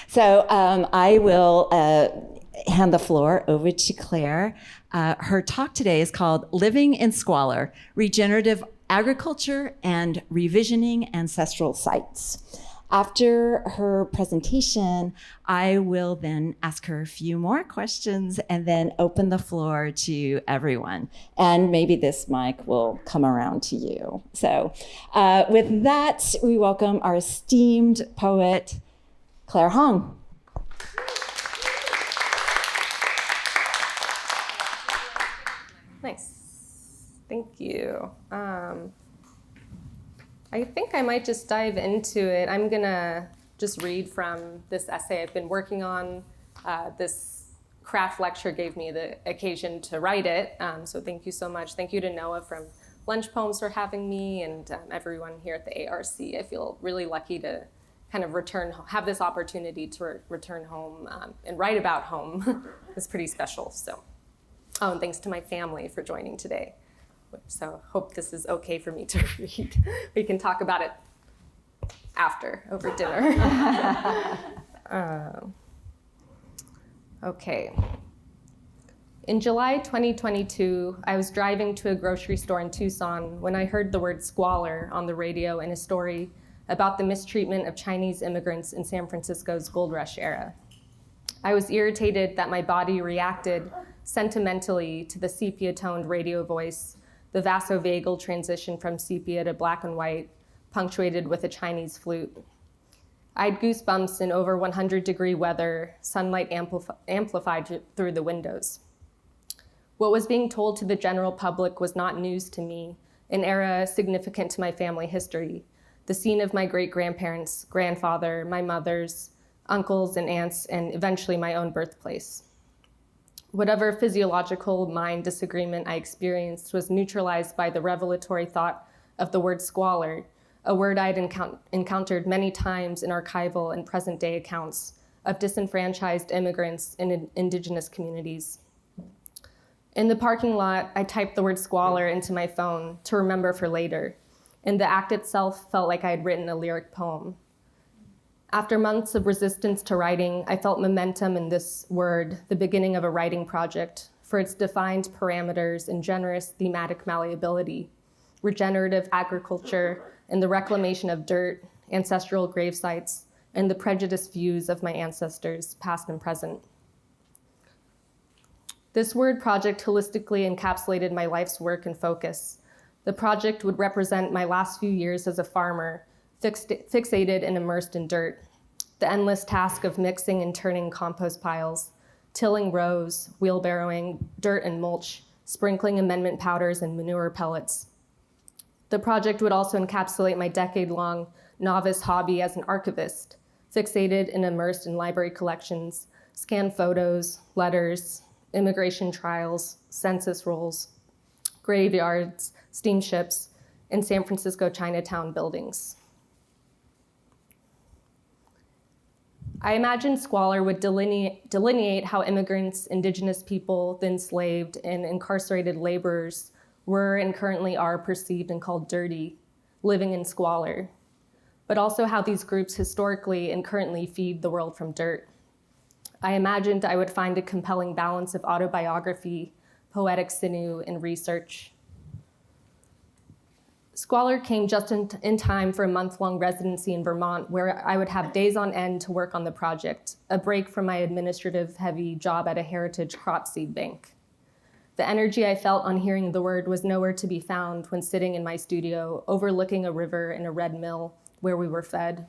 So I will hand the floor over to Claire. Her talk today is called Living in Squalor, Regenerative Agriculture and Revisioning Ancestral Sites. After her presentation, I will then ask her a few more questions and then open the floor to everyone. And maybe this mic will come around to you. So with that, we welcome our esteemed poet, Claire Hong. Nice. Thank you. I think I might just dive into it. I'm going to just read from this essay I've been working on. This craft lecture gave me the occasion to write it. So thank you so much. Thank you to Noah from Lunch Poems for having me, and everyone here at the ARC. I feel really lucky to kind of have this opportunity to return home and write about home. It's pretty special. So, and thanks to my family for joining today. So hope this is okay for me to read. We can talk about it after, over dinner. Okay. In July 2022, I was driving to a grocery store in Tucson when I heard the word squalor on the radio in a story about the mistreatment of Chinese immigrants in San Francisco's gold rush era. I was irritated that my body reacted sentimentally to the sepia-toned radio voice, the vasovagal transition from sepia to black and white, punctuated with a Chinese flute. I had goosebumps in over 100-degree weather, sunlight amplified through the windows. What was being told to the general public was not news to me, an era significant to my family history, the scene of my great-grandparents, grandfather, my mother's, uncles and aunts, and eventually my own birthplace. Whatever physiological mind disagreement I experienced was neutralized by the revelatory thought of the word squalor, a word I'd encountered many times in archival and present-day accounts of disenfranchised immigrants in indigenous communities. In the parking lot, I typed the word squalor into my phone to remember for later, and the act itself felt like I had written a lyric poem. After months of resistance to writing, I felt momentum in this word, the beginning of a writing project, for its defined parameters and generous thematic malleability, regenerative agriculture, and the reclamation of dirt, ancestral grave sites, and the prejudiced views of my ancestors, past and present. This word project holistically encapsulated my life's work and focus. The project would represent my last few years as a farmer, fixated and immersed in dirt, the endless task of mixing and turning compost piles, tilling rows, wheelbarrowing dirt and mulch, sprinkling amendment powders and manure pellets. The project would also encapsulate my decade-long novice hobby as an archivist, fixated and immersed in library collections, scanned photos, letters, immigration trials, census rolls, graveyards, steamships, and San Francisco Chinatown buildings. I imagined Squalor would delineate how immigrants, indigenous people, the enslaved, and incarcerated laborers were and currently are perceived and called dirty, living in squalor, but also how these groups historically and currently feed the world from dirt. I imagined I would find a compelling balance of autobiography, poetic sinew, and research. Squalor came just in time for a month-long residency in Vermont, where I would have days on end to work on the project, a break from my administrative-heavy job at a heritage crop seed bank. The energy I felt on hearing the word was nowhere to be found when sitting in my studio, overlooking a river and a red mill where we were fed.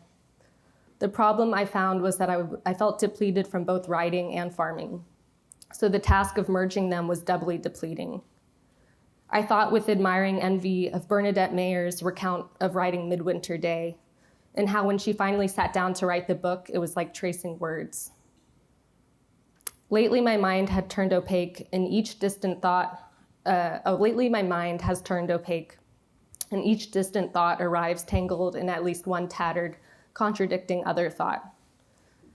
The problem I found was that I felt depleted from both writing and farming, so the task of merging them was doubly depleting. I thought with admiring envy of Bernadette Mayer's recount of writing Midwinter Day, and how when she finally sat down to write the book, it was like tracing words. Lately, my mind had turned opaque, and each distant thought, arrives tangled in at least one tattered, contradicting other thought.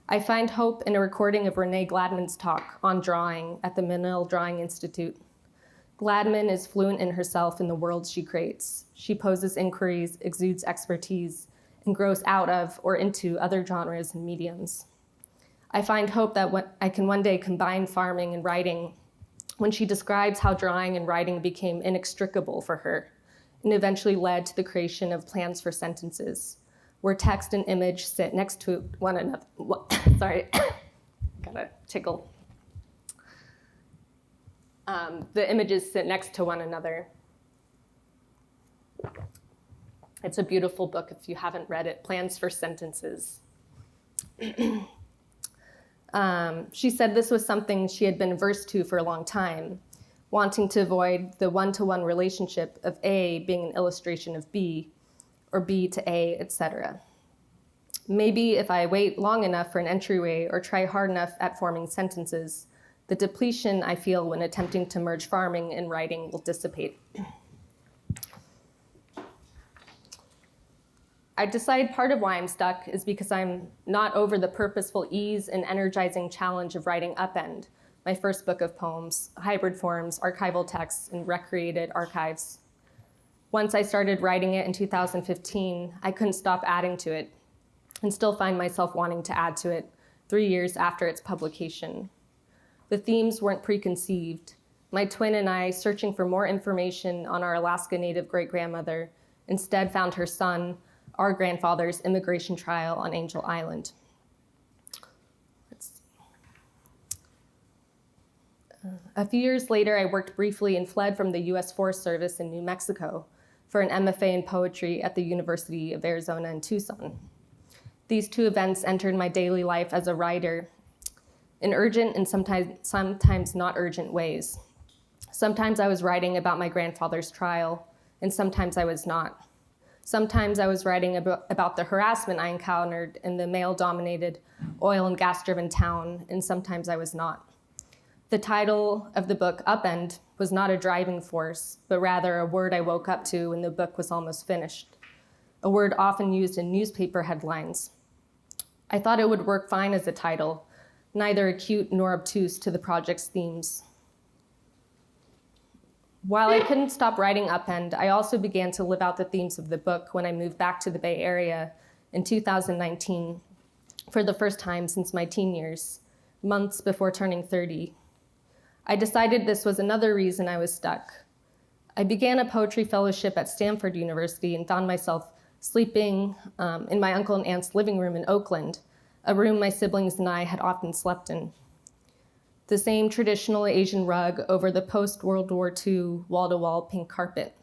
I find hope in a recording of Renee Gladman's talk on drawing at the Menil Drawing Institute. Gladman is fluent in herself in the world she creates. She poses inquiries, exudes expertise, and grows out of or into other genres and mediums. I find hope that I can one day combine farming and writing when she describes how drawing and writing became inextricable for her and eventually led to the creation of plans for sentences, where text and image sit next to one another. Sorry, got a tickle. The images sit next to one another. It's a beautiful book if you haven't read it, Plans for Sentences. She said this was something she had been averse to for a long time, wanting to avoid the one-to-one relationship of A being an illustration of B, or B to A, etc. Maybe if I wait long enough for an entryway or try hard enough at forming sentences, the depletion I feel when attempting to merge farming and writing will dissipate. I decide part of why I'm stuck is because I'm not over the purposeful ease and energizing challenge of writing Upend, my first book of poems, hybrid forms, archival texts, and recreated archives. Once I started writing it in 2015, I couldn't stop adding to it and still find myself wanting to add to it 3 years after its publication. The themes weren't preconceived. My twin and I, searching for more information on our Alaska Native great-grandmother, instead found her son, our grandfather's immigration trial on Angel Island. A few years later, I worked briefly and fled from the U.S. Forest Service in New Mexico for an MFA in poetry at the University of Arizona in Tucson. These two events entered my daily life as a writer in urgent and sometimes not urgent ways. Sometimes I was writing about my grandfather's trial, and sometimes I was not. Sometimes I was writing about the harassment I encountered in the male-dominated, oil and gas-driven town, and sometimes I was not. The title of the book, Upend, was not a driving force, but rather a word I woke up to when the book was almost finished, a word often used in newspaper headlines. I thought it would work fine as a title, neither acute nor obtuse to the project's themes. While I couldn't stop writing Upend, I also began to live out the themes of the book when I moved back to the Bay Area in 2019 for the first time since my teen years, months before turning 30. I decided this was another reason I was stuck. I began a poetry fellowship at Stanford University and found myself sleeping in my uncle and aunt's living room in Oakland, a room my siblings and I had often slept in. The same traditional Asian rug over the post-World War II wall-to-wall pink carpet.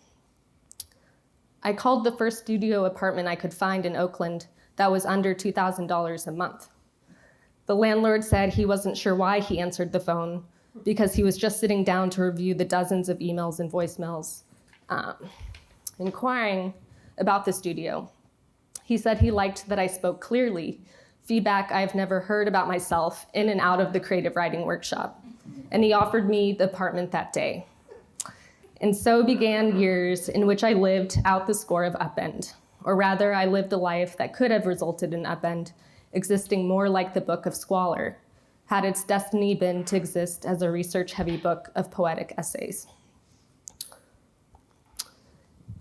I called the first studio apartment I could find in Oakland that was under $2,000 a month. The landlord said he wasn't sure why he answered the phone, because he was just sitting down to review the dozens of emails and voicemails, inquiring about the studio. He said he liked that I spoke clearly, feedback I've never heard about myself in and out of the creative writing workshop, and he offered me the apartment that day. And so began years in which I lived out the score of Upend, or rather I lived a life that could have resulted in Upend existing more like the book of Squalor, had its destiny been to exist as a research-heavy book of poetic essays.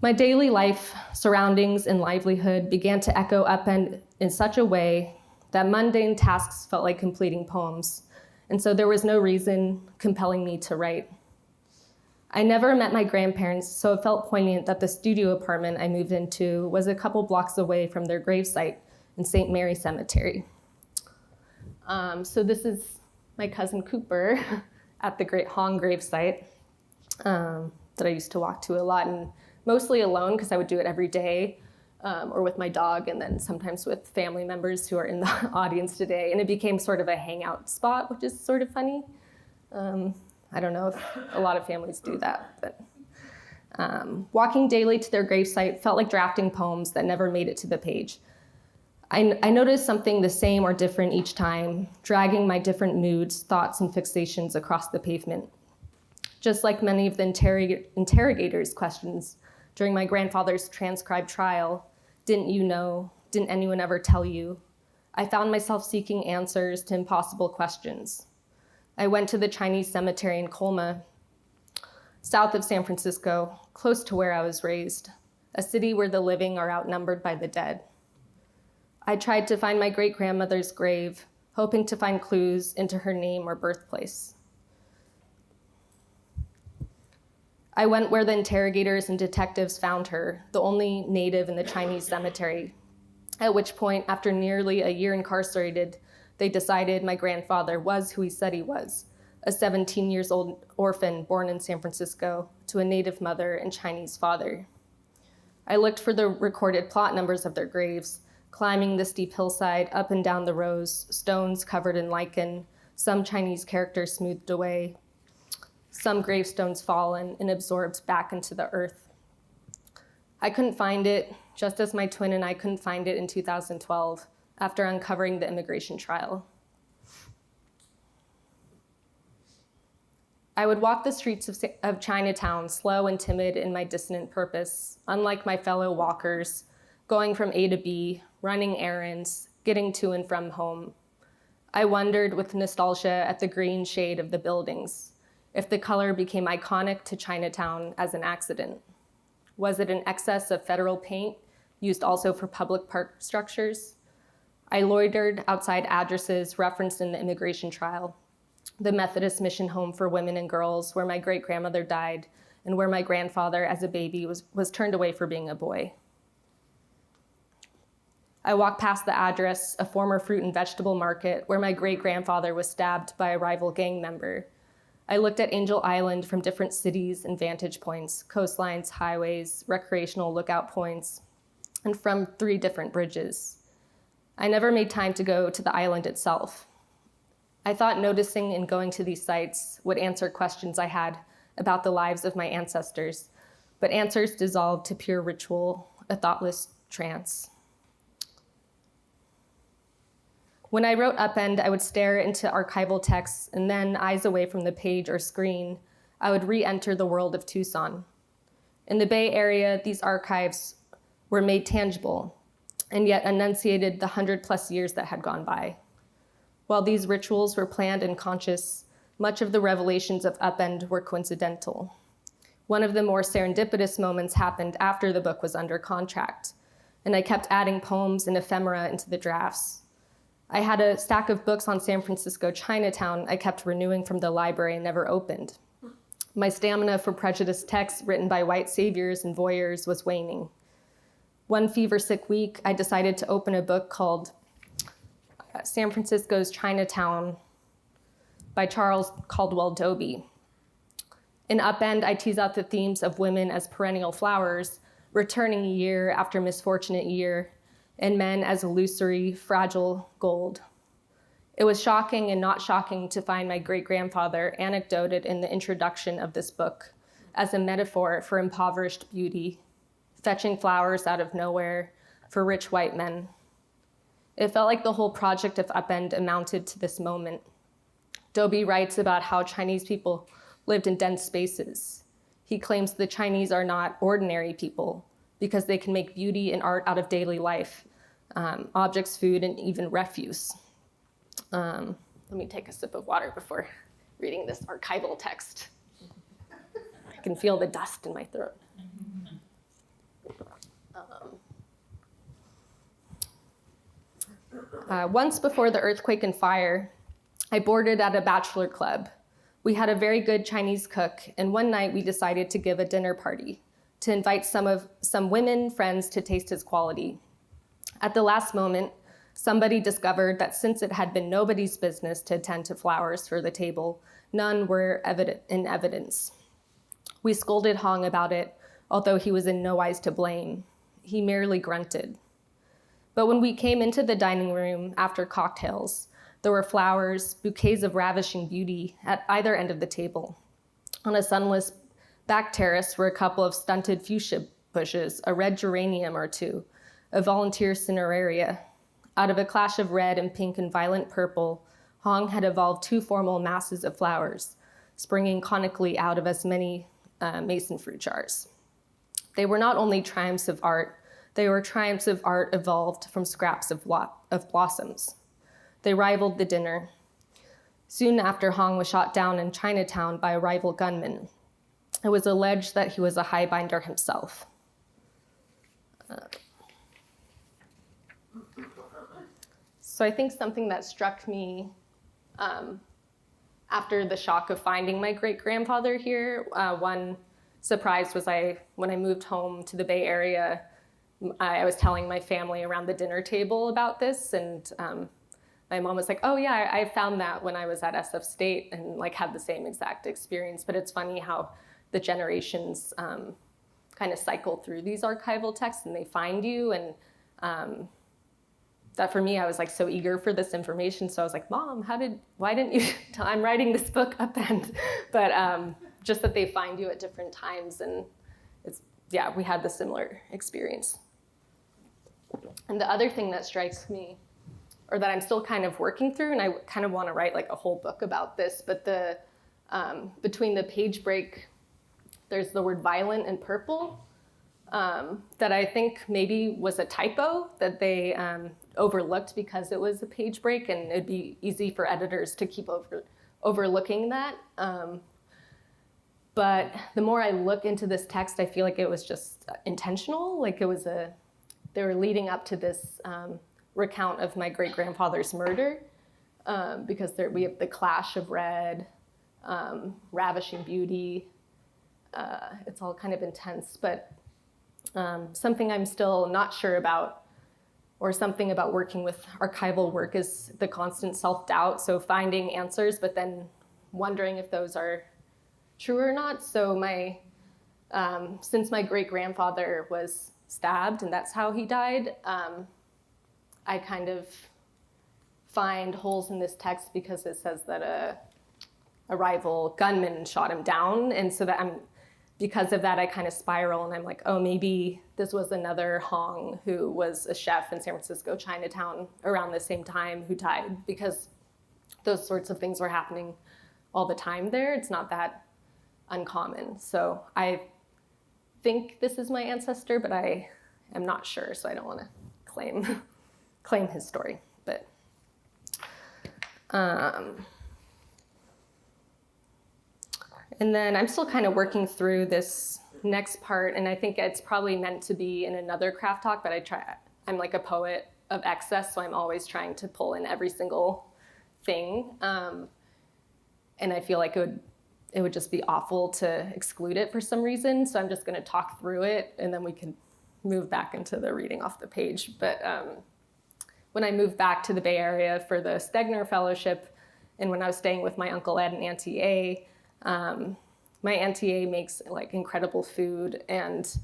My daily life, surroundings, and livelihood began to echo Upend in such a way that mundane tasks felt like completing poems, and so there was no reason compelling me to write. I never met my grandparents, so it felt poignant that the studio apartment I moved into was a couple blocks away from their gravesite in St. Mary Cemetery. So this is my cousin Cooper at the Great Hong gravesite that I used to walk to a lot, and mostly alone because I would do it every day, or with my dog, and then sometimes with family members who are in the audience today. And it became sort of a hangout spot, which is sort of funny. I don't know if a lot of families do that, but walking daily to their gravesite felt like drafting poems that never made it to the page. I noticed something the same or different each time, dragging my different moods, thoughts, and fixations across the pavement. Just like many of the interrogators' questions during my grandfather's transcribed trial, didn't you know? Didn't anyone ever tell you? I found myself seeking answers to impossible questions. I went to the Chinese cemetery in Colma, south of San Francisco, close to where I was raised, a city where the living are outnumbered by the dead. I tried to find my great-grandmother's grave, hoping to find clues into her name or birthplace. I went where the interrogators and detectives found her, the only native in the Chinese cemetery, at which point, after nearly a year incarcerated, they decided my grandfather was who he said he was, a 17-year-old orphan born in San Francisco to a native mother and Chinese father. I looked for the recorded plot numbers of their graves, climbing the steep hillside, up and down the rows, stones covered in lichen, some Chinese characters smoothed away, some gravestones fallen and absorbed back into the earth. I couldn't find it, just as my twin and I couldn't find it in 2012, after uncovering the immigration trial. I would walk the streets of Chinatown, slow and timid in my dissonant purpose, unlike my fellow walkers, going from A to B, running errands, getting to and from home. I wondered with nostalgia at the green shade of the buildings, if the color became iconic to Chinatown as an accident. Was it an excess of federal paint used also for public park structures? I loitered outside addresses referenced in the immigration trial, the Methodist Mission Home for Women and Girls, where my great-grandmother died, and where my grandfather as a baby was turned away for being a boy. I walked past the address, a former fruit and vegetable market, where my great-grandfather was stabbed by a rival gang member. I looked at Angel Island from different cities and vantage points, coastlines, highways, recreational lookout points, and from 3 different bridges. I never made time to go to the island itself. I thought noticing and going to these sites would answer questions I had about the lives of my ancestors, but answers dissolved to pure ritual, a thoughtless trance. When I wrote Upend, I would stare into archival texts, and then, eyes away from the page or screen, I would re-enter the world of Tucson. In the Bay Area, these archives were made tangible, and yet enunciated the 100+ years that had gone by. While these rituals were planned and conscious, much of the revelations of Upend were coincidental. One of the more serendipitous moments happened after the book was under contract, and I kept adding poems and ephemera into the drafts. I had a stack of books on San Francisco Chinatown I kept renewing from the library and never opened. My stamina for prejudiced texts written by white saviors and voyeurs was waning. One fever-sick week, I decided to open a book called San Francisco's Chinatown by Charles Caldwell Doby. In Upend, I tease out the themes of women as perennial flowers, returning year after misfortunate year, and men as illusory, fragile gold. It was shocking and not shocking to find my great-grandfather anecdoted in the introduction of this book as a metaphor for impoverished beauty, fetching flowers out of nowhere for rich white men. It felt like the whole project of Upend amounted to this moment. Doby writes about how Chinese people lived in dense spaces. He claims the Chinese are not ordinary people because they can make beauty and art out of daily life, objects, food, and even refuse. Let me take a sip of water before reading this archival text. I can feel the dust in my throat. Once before the earthquake and fire, I boarded at a bachelor club. We had a very good Chinese cook, and one night we decided to give a dinner party to invite some women friends to taste his quality. At the last moment, somebody discovered that since it had been nobody's business to attend to flowers for the table, none were in evidence. We scolded Hong about it, although he was in no wise to blame. He merely grunted. But when we came into the dining room after cocktails, there were flowers, bouquets of ravishing beauty at either end of the table. On a sunless back terrace were a couple of stunted fuchsia bushes, a red geranium or two, a volunteer cineraria. Out of a clash of red and pink and violent purple, Hong had evolved 2 formal masses of flowers, springing conically out of as many mason fruit jars. They were not only triumphs of art, they were triumphs of art evolved from scraps of blossoms. They rivaled the dinner. Soon after, Hong was shot down in Chinatown by a rival gunman. It was alleged that he was a highbinder himself. So I think something that struck me after the shock of finding my great-grandfather here, one surprise was when I moved home to the Bay Area, I was telling my family around the dinner table about this, and my mom was like, oh yeah, I found that when I was at SF State, and like had the same exact experience. But it's funny how the generations kind of cycle through these archival texts and they find you. And that for me, I was like so eager for this information. So I was like, Mom, why didn't you tell, I'm writing this book, Upend. But just that they find you at different times. And yeah, we had the similar experience. And the other thing that strikes me, or that I'm still kind of working through, and I kind of want to write like a whole book about this, but between the page break, there's the word violent and purple that I think maybe was a typo that they overlooked because it was a page break, and it'd be easy for editors to keep overlooking that. But the more I look into this text, I feel like it was just intentional. Like they were leading up to this recount of my great-grandfather's murder, because we have the clash of red, ravishing beauty. It's all kind of intense, but something I'm still not sure about, or something about working with archival work, is the constant self-doubt. So finding answers, but then wondering if those are true or not. So since my great-grandfather was stabbed and that's how he died, I kind of find holes in this text because it says that a rival gunman shot him down. And so because of that, I kind of spiral, and I'm like, oh, maybe this was another Hong who was a chef in San Francisco Chinatown around the same time who died, because those sorts of things were happening all the time there. It's not that uncommon. So I think this is my ancestor, but I am not sure, so I don't want to claim his story. But and then I'm still kind of working through this next part, and I think it's probably meant to be in another craft talk, but I'm like a poet of excess, so I'm always trying to pull in every single thing. And I feel like it would just be awful to exclude it for some reason, so I'm just going to talk through it, and then we can move back into the reading off the page. But when I moved back to the Bay Area for the Stegner Fellowship, and when I was staying with my Uncle Ed and Auntie A, my Auntie A makes like incredible food, and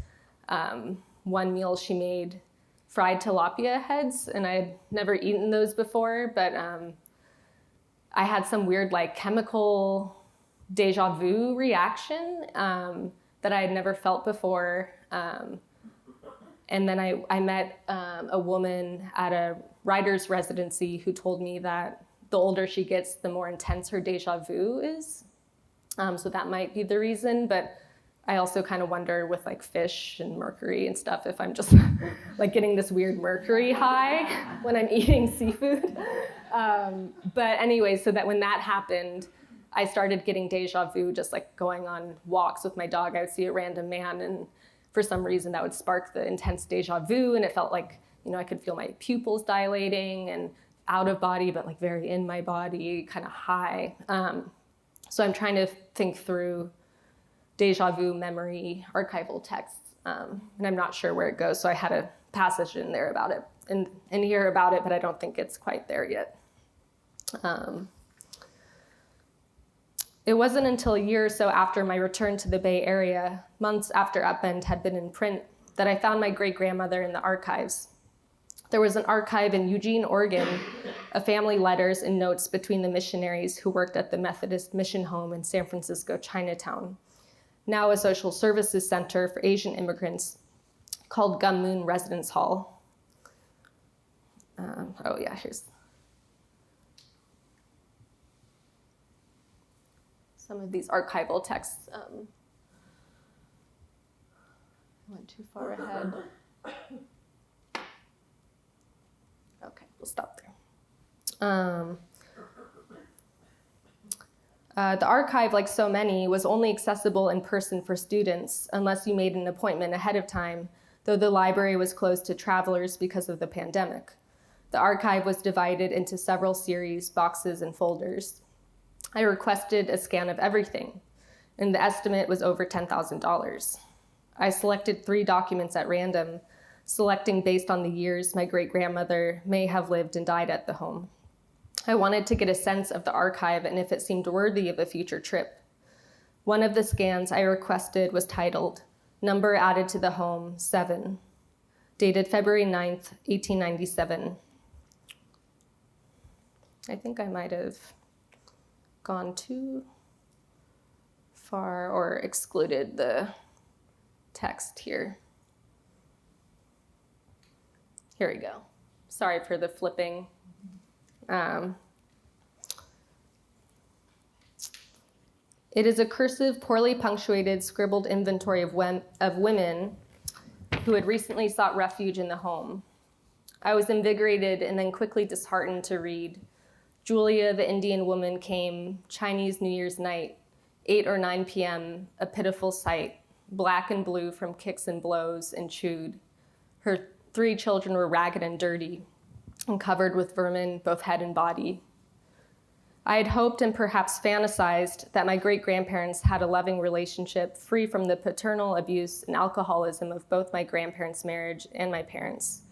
one meal she made fried tilapia heads, and I had never eaten those before, but I had some weird like chemical deja vu reaction that I had never felt before. And then I met a woman at a writer's residency who told me that the older she gets, the more intense her deja vu is. So that might be the reason, but I also kind of wonder with like fish and mercury and stuff if I'm just like getting this weird mercury high when I'm eating seafood. But anyway, so that when that happened, I started getting deja vu just like going on walks with my dog. I would see a random man, and for some reason that would spark the intense deja vu, and it felt like, I could feel my pupils dilating and out of body, but like very in my body, kind of high. So I'm trying to think through deja vu memory archival texts, and I'm not sure where it goes. So I had a passage in there about it and here about it, but I don't think it's quite there yet. It wasn't until a year or so after my return to the Bay Area, months after Upend had been in print, that I found my great-grandmother in the archives. There was an archive in Eugene, Oregon, of family letters and notes between the missionaries who worked at the Methodist Mission Home in San Francisco Chinatown, now a social services center for Asian immigrants called Gum Moon Residence Hall. Here's some of these archival texts. I went too far ahead. Okay, we'll stop there. The archive, like so many, was only accessible in person for students unless you made an appointment ahead of time, though the library was closed to travelers because of the pandemic. The archive was divided into several series, boxes, and folders. I requested a scan of everything, and the estimate was over $10,000. I selected 3 documents at random, selecting based on the years my great-grandmother may have lived and died at the home. I wanted to get a sense of the archive and if it seemed worthy of a future trip. One of the scans I requested was titled, Number Added to the Home, 7, dated February 9th, 1897. I think I might have gone too far or excluded the text here. Here we go. Sorry for the flipping. It is a cursive, poorly punctuated, scribbled inventory of women who had recently sought refuge in the home. I was invigorated and then quickly disheartened to read, Julia, the Indian woman, came Chinese New Year's night, 8 or 9 p.m., a pitiful sight, black and blue from kicks and blows and chewed. Her 3 children were ragged and dirty and covered with vermin, both head and body. I had hoped and perhaps fantasized that my great-grandparents had a loving relationship free from the paternal abuse and alcoholism of both my grandparents' marriage and my parents.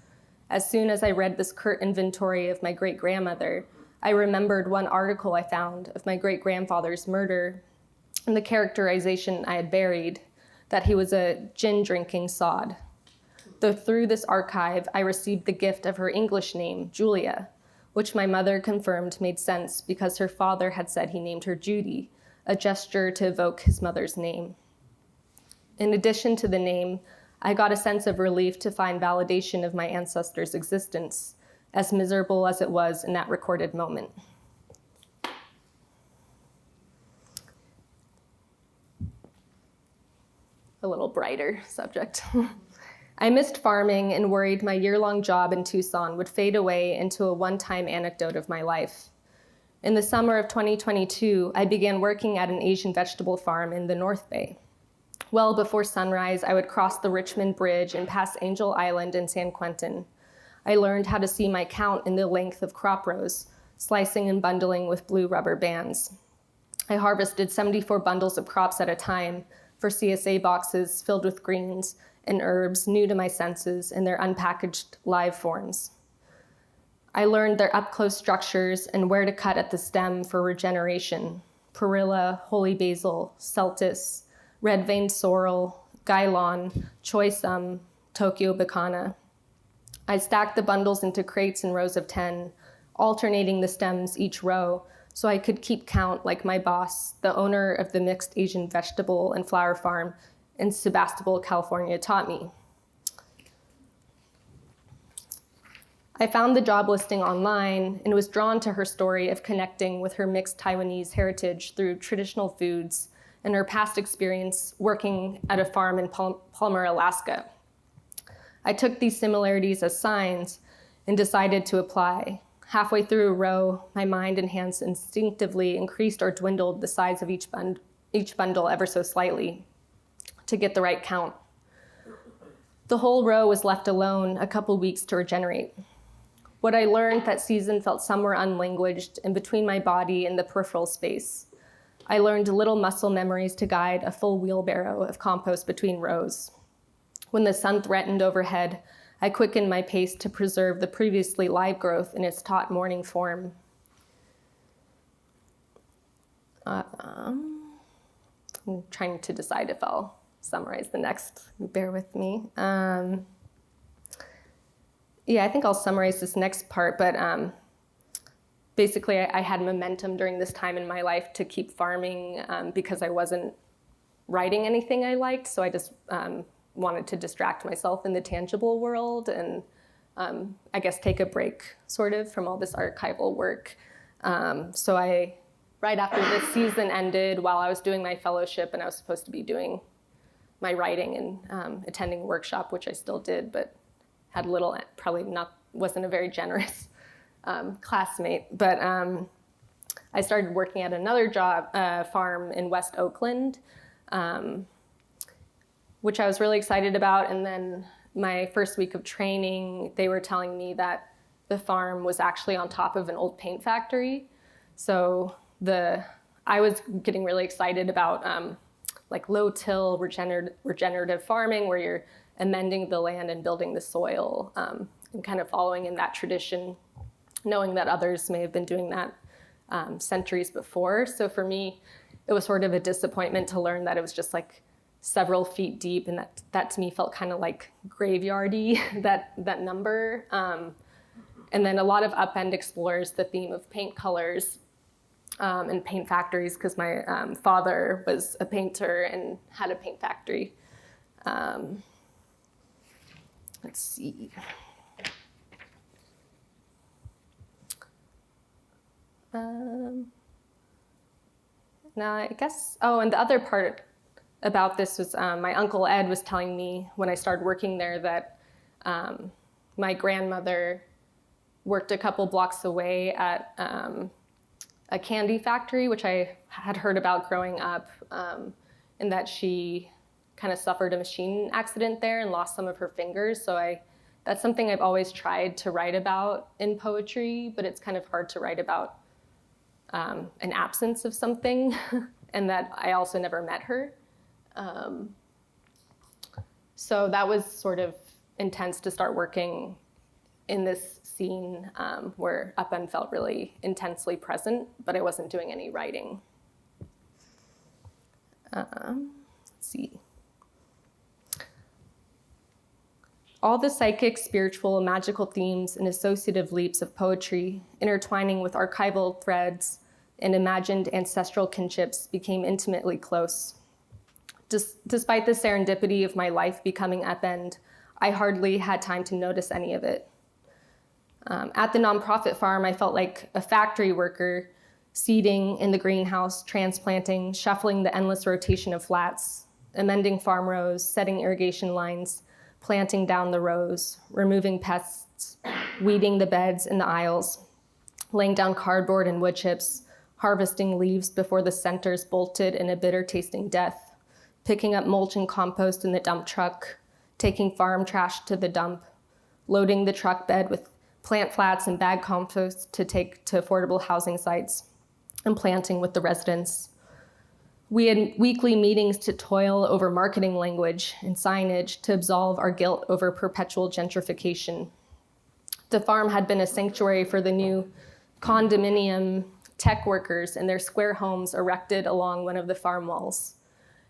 As soon as I read this curt inventory of my great-grandmother, I remembered one article I found of my great-grandfather's murder and the characterization I had buried, that he was a gin-drinking sod. Though through this archive, I received the gift of her English name, Julia, which my mother confirmed made sense because her father had said he named her Judy, a gesture to evoke his mother's name. In addition to the name, I got a sense of relief to find validation of my ancestors' existence, as miserable as it was in that recorded moment. A little brighter subject. I missed farming and worried my year-long job in Tucson would fade away into a one-time anecdote of my life. In the summer of 2022, I began working at an Asian vegetable farm in the North Bay. Well before sunrise, I would cross the Richmond Bridge and pass Angel Island in San Quentin. I learned how to see my count in the length of crop rows, slicing and bundling with blue rubber bands. I harvested 74 bundles of crops at a time for CSA boxes filled with greens and herbs new to my senses in their unpackaged live forms. I learned their up-close structures and where to cut at the stem for regeneration: perilla, holy basil, celtis, red-veined sorrel, gailon, choysum, Tokyo bacana. I stacked the bundles into crates in rows of 10, alternating the stems each row so I could keep count like my boss, the owner of the mixed Asian vegetable and flower farm in Sebastopol, California, taught me. I found the job listing online and was drawn to her story of connecting with her mixed Taiwanese heritage through traditional foods and her past experience working at a farm in Palmer, Alaska. I took these similarities as signs and decided to apply. Halfway through a row, my mind and hands instinctively increased or dwindled the size of each bundle ever so slightly to get the right count. The whole row was left alone a couple weeks to regenerate. What I learned that season felt somewhere unlanguaged in between my body and the peripheral space. I learned little muscle memories to guide a full wheelbarrow of compost between rows. When the sun threatened overhead, I quickened my pace to preserve the previously live growth in its taut morning form. I'm trying to decide if I'll summarize the next. Bear with me. I think I'll summarize this next part, but basically I had momentum during this time in my life to keep farming because I wasn't writing anything I liked, so I just wanted to distract myself in the tangible world and I guess take a break sort of from all this archival work. So right after this season ended, while I was doing my fellowship and I was supposed to be doing my writing and attending a workshop, which I still did, but had little, wasn't a very generous classmate. But I started working at another farm in West Oakland, which I was really excited about. And then my first week of training, they were telling me that the farm was actually on top of an old paint factory. So I was getting really excited about like low-till regenerative farming, where you're amending the land and building the soil, and kind of following in that tradition, knowing that others may have been doing that centuries before. So for me, it was sort of a disappointment to learn that it was just like several feet deep, and that to me felt kind of like graveyardy, that number. And then a lot of Upend explores the theme of paint colors and paint factories, because my father was a painter and had a paint factory. Let's see. Now I guess, and the other part about this was my Uncle Ed was telling me when I started working there that my grandmother worked a couple blocks away at a candy factory, which I had heard about growing up, and that she kind of suffered a machine accident there and lost some of her fingers. So that's something I've always tried to write about in poetry, but it's kind of hard to write about an absence of something, and that I also never met her. So that was sort of intense to start working in this scene where Upend felt really intensely present, but I wasn't doing any writing. Let's see. All the psychic, spiritual, magical themes and associative leaps of poetry, intertwining with archival threads and imagined ancestral kinships, became intimately close. Despite the serendipity of my life becoming Upend, I hardly had time to notice any of it. At the nonprofit farm, I felt like a factory worker, seeding in the greenhouse, transplanting, shuffling the endless rotation of flats, amending farm rows, setting irrigation lines, planting down the rows, removing pests, weeding the beds in the aisles, laying down cardboard and wood chips, harvesting leaves before the centers bolted in a bitter-tasting death, picking up mulch and compost in the dump truck, taking farm trash to the dump, loading the truck bed with plant flats and bag compost to take to affordable housing sites, and planting with the residents. We had weekly meetings to toil over marketing language and signage to absolve our guilt over perpetual gentrification. The farm had been a sanctuary for the new condominium tech workers in their square homes erected along one of the farm walls,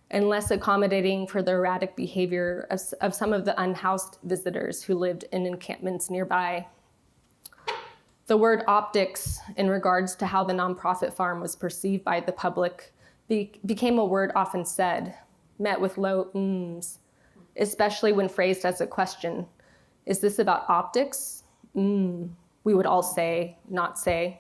and less accommodating for the erratic behavior of some of the unhoused visitors who lived in encampments nearby. The word optics, in regards to how the nonprofit farm was perceived by the public, became a word often said, met with low mms, especially when phrased as a question. Is this about optics? We would all say, not say.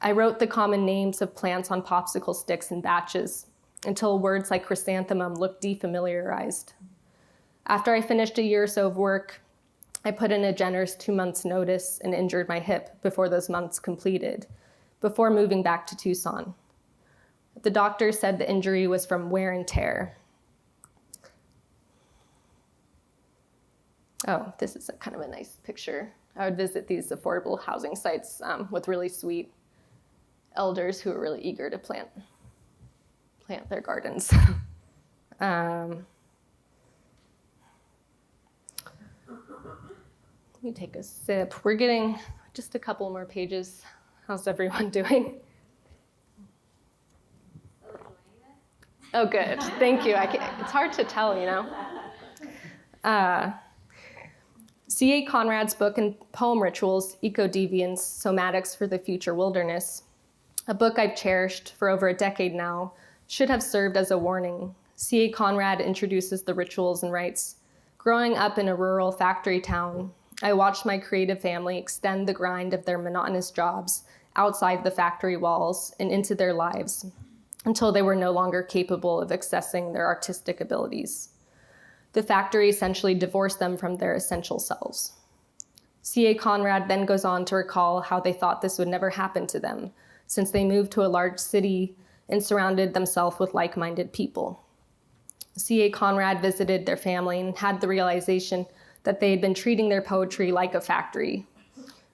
I wrote the common names of plants on popsicle sticks in batches until words like chrysanthemum looked defamiliarized. After I finished a year or so of work, I put in a generous 2 months notice and injured my hip before those months completed, before moving back to Tucson. The doctor said the injury was from wear and tear. Oh, this is kind of a nice picture. I would visit these affordable housing sites with really sweet elders who are really eager to plant their gardens. Let me take a sip. We're getting just a couple more pages. How's everyone doing? Oh, good. Thank you. It's hard to tell, you know. C.A. Conrad's book and poem rituals, Eco-Deviance, Somatics for the Future Wilderness, a book I've cherished for over a decade now, should have served as a warning. C.A. Conrad introduces the rituals and writes, "Growing up in a rural factory town, I watched my creative family extend the grind of their monotonous jobs outside the factory walls and into their lives until they were no longer capable of accessing their artistic abilities. The factory essentially divorced them from their essential selves." C.A. Conrad then goes on to recall how they thought this would never happen to them, since they moved to a large city and surrounded themselves with like-minded people. C.A. Conrad visited their family and had the realization that they had been treating their poetry like a factory.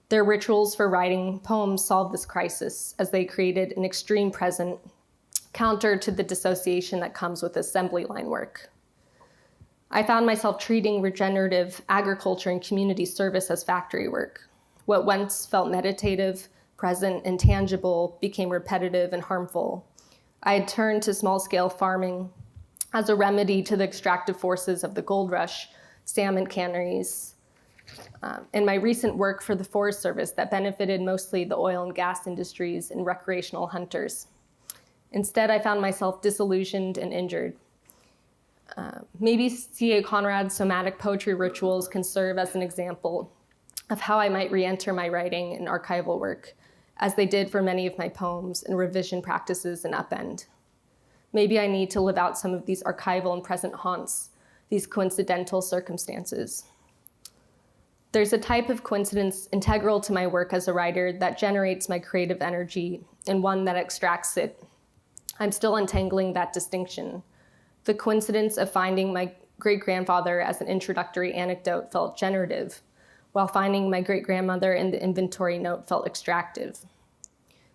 Their rituals for writing poems solved this crisis as they created an extreme present, counter to the dissociation that comes with assembly line work. I found myself treating regenerative agriculture and community service as factory work. What once felt meditative, present, and tangible became repetitive and harmful. I had turned to small-scale farming as a remedy to the extractive forces of the gold rush, salmon canneries, and my recent work for the Forest Service that benefited mostly the oil and gas industries and recreational hunters. Instead, I found myself disillusioned and injured. Maybe C.A. Conrad's somatic poetry rituals can serve as an example of how I might re-enter my writing and archival work, as they did for many of my poems and revision practices in Upend. Maybe I need to live out some of these archival and present haunts, these coincidental circumstances. There's a type of coincidence integral to my work as a writer that generates my creative energy and one that extracts it. I'm still untangling that distinction. The coincidence of finding my great-grandfather as an introductory anecdote felt generative, while finding my great-grandmother in the inventory note felt extractive.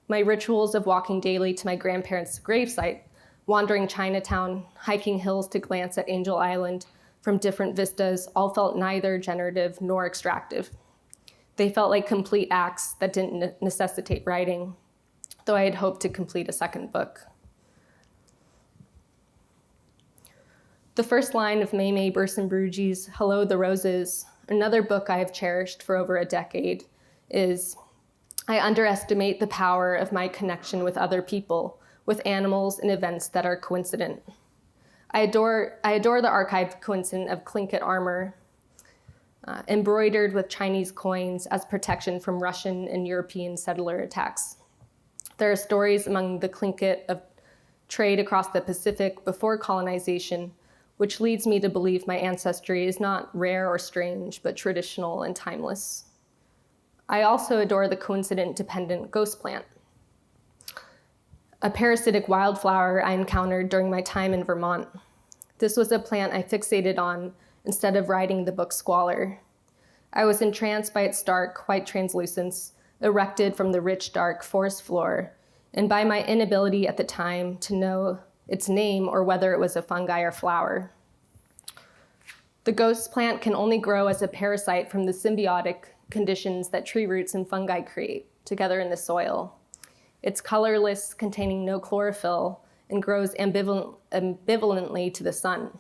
My rituals of walking daily to my grandparents' gravesite, wandering Chinatown, hiking hills to glance at Angel Island from different vistas, all felt neither generative nor extractive. They felt like complete acts that didn't necessitate writing, though I had hoped to complete a second book. The first line of Mei Bersenbrugge's Hello the Roses, another book I have cherished for over a decade, is, I underestimate the power of my connection with other people, with animals and events that are coincident. I adore the archived coincident of Tlingit armor, embroidered with Chinese coins as protection from Russian and European settler attacks. There are stories among the Tlingit of trade across the Pacific before colonization, which leads me to believe my ancestry is not rare or strange, but traditional and timeless. I also adore the coincident-dependent ghost plant, a parasitic wildflower I encountered during my time in Vermont. This was a plant I fixated on instead of writing the book Squalor. I was entranced by its dark, white translucence, erected from the rich, dark forest floor, and by my inability at the time to know its name or whether it was a fungi or flower. The ghost plant can only grow as a parasite from the symbiotic conditions that tree roots and fungi create together in the soil. It's colorless, containing no chlorophyll, and grows ambivalently to the sun,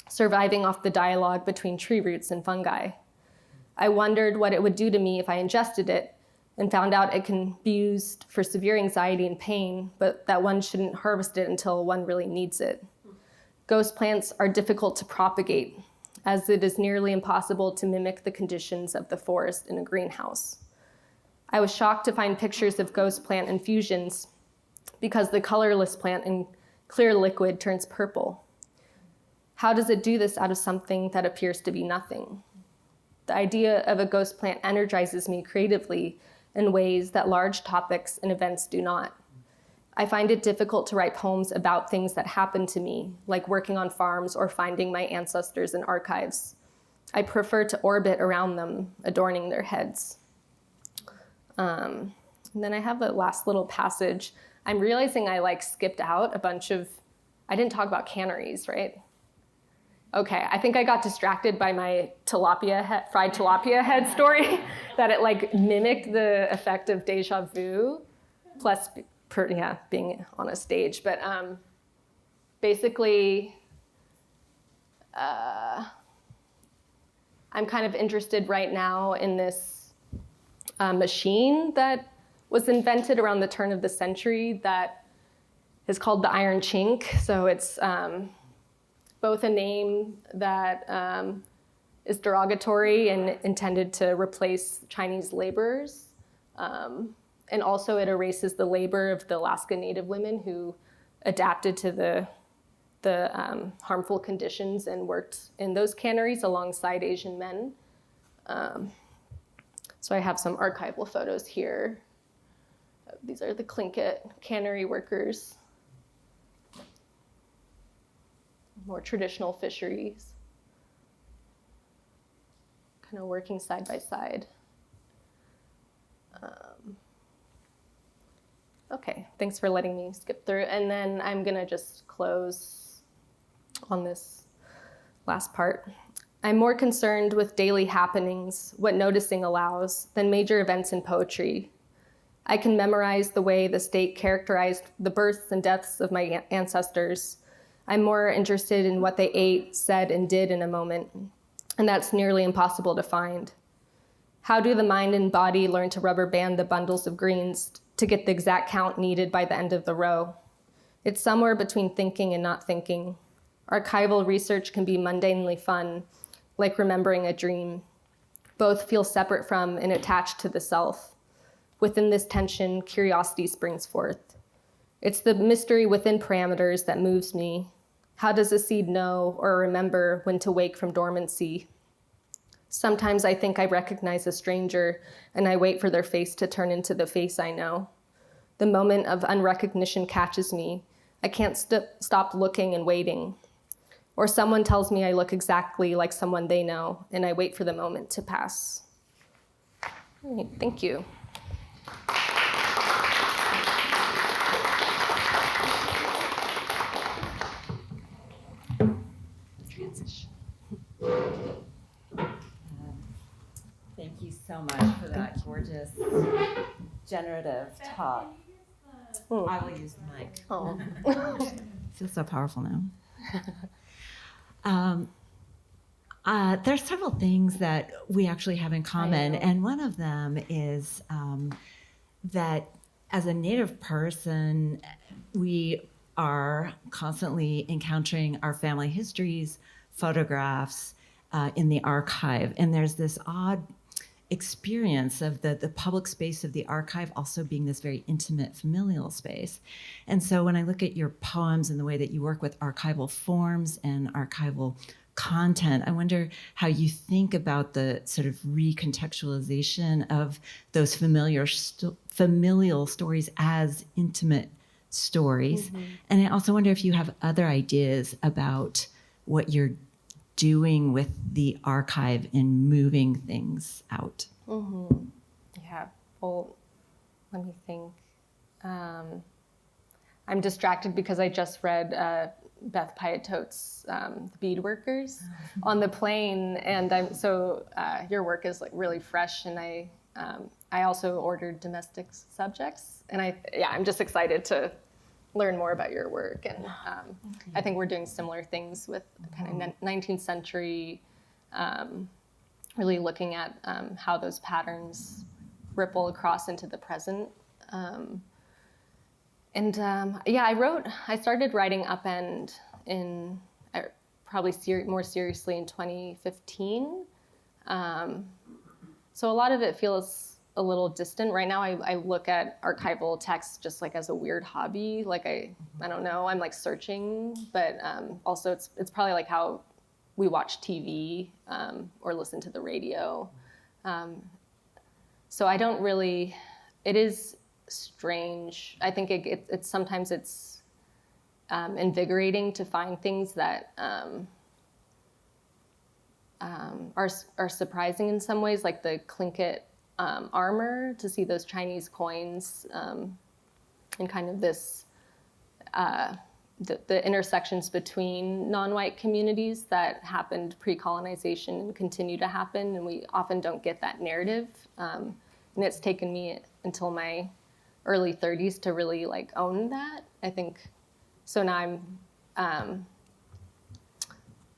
surviving off the dialogue between tree roots and fungi. I wondered what it would do to me if I ingested it, and found out it can be used for severe anxiety and pain, but that one shouldn't harvest it until one really needs it. Ghost plants are difficult to propagate, as it is nearly impossible to mimic the conditions of the forest in a greenhouse. I was shocked to find pictures of ghost plant infusions because the colorless plant in clear liquid turns purple. How does it do this out of something that appears to be nothing? The idea of a ghost plant energizes me creatively in ways that large topics and events do not. I find it difficult to write poems about things that happen to me, like working on farms or finding my ancestors in archives. I prefer to orbit around them, adorning their heads. And then I have a last little passage. I'm realizing I skipped out a bunch of, I didn't talk about canneries, right? Okay, I think I got distracted by my fried tilapia head story, that it mimicked the effect of deja vu, plus being on a stage. But basically, I'm kind of interested right now in this machine that was invented around the turn of the century that is called the iron chink. So it's both a name that is derogatory and intended to replace Chinese laborers, and also it erases the labor of the Alaska Native women who adapted to the harmful conditions and worked in those canneries alongside Asian men. So I have some archival photos here. These are the Tlingit cannery workers. More traditional fisheries, kind of working side by side. Okay, thanks for letting me skip through. And then I'm gonna just close on this last part. I'm more concerned with daily happenings, what noticing allows, than major events in poetry. I can memorize the way the state characterized the births and deaths of my ancestors. I'm more interested in what they ate, said, and did in a moment, and that's nearly impossible to find. How do the mind and body learn to rubber band the bundles of greens to get the exact count needed by the end of the row? It's somewhere between thinking and not thinking. Archival research can be mundanely fun, like remembering a dream. Both feel separate from and attached to the self. Within this tension, curiosity springs forth. It's the mystery within parameters that moves me. How does a seed know or remember when to wake from dormancy? Sometimes I think I recognize a stranger and I wait for their face to turn into the face I know. The moment of unrecognition catches me. I can't stop looking and waiting. Or someone tells me I look exactly like someone they know, and I wait for the moment to pass. All right, thank you. Transition. Thank you so much for that gorgeous generative talk. I will use the mic. Oh. I feel so powerful now. There's several things that we actually have in common, and one of them is that as a Native person, we are constantly encountering our family histories, photographs in the archive, and there's this odd experience of the public space of the archive also being this very intimate familial space. And so when I look at your poems and the way that you work with archival forms and archival content, I wonder how you think about the sort of recontextualization of those familial stories as intimate stories. Mm-hmm. And I also wonder if you have other ideas about what you're doing with the archive in moving things out. Mm-hmm. Yeah, well, let me think. I'm distracted because I just read Beth Piatote's The Bead Workers on the plane, and your work is like really fresh, and I also ordered Domestic Subjects, and I'm just excited to learn more about your work, and I think we're doing similar things with kind of 19th century, really looking at how those patterns ripple across into the present. I started writing Upend in probably more seriously in 2015. So a lot of it feels a little distant. Right now I look at archival texts just like as a weird hobby. Like I don't know, I'm like searching, but also it's probably like how we watch TV or listen to the radio. So I don't really, it is strange. I think it's sometimes invigorating to find things that are surprising in some ways, like the Tlingit armor, to see those Chinese coins and kind of this the intersections between non-white communities that happened pre-colonization and continue to happen, and we often don't get that narrative. And it's taken me until my early 30s to really like own that, I think. So now I'm,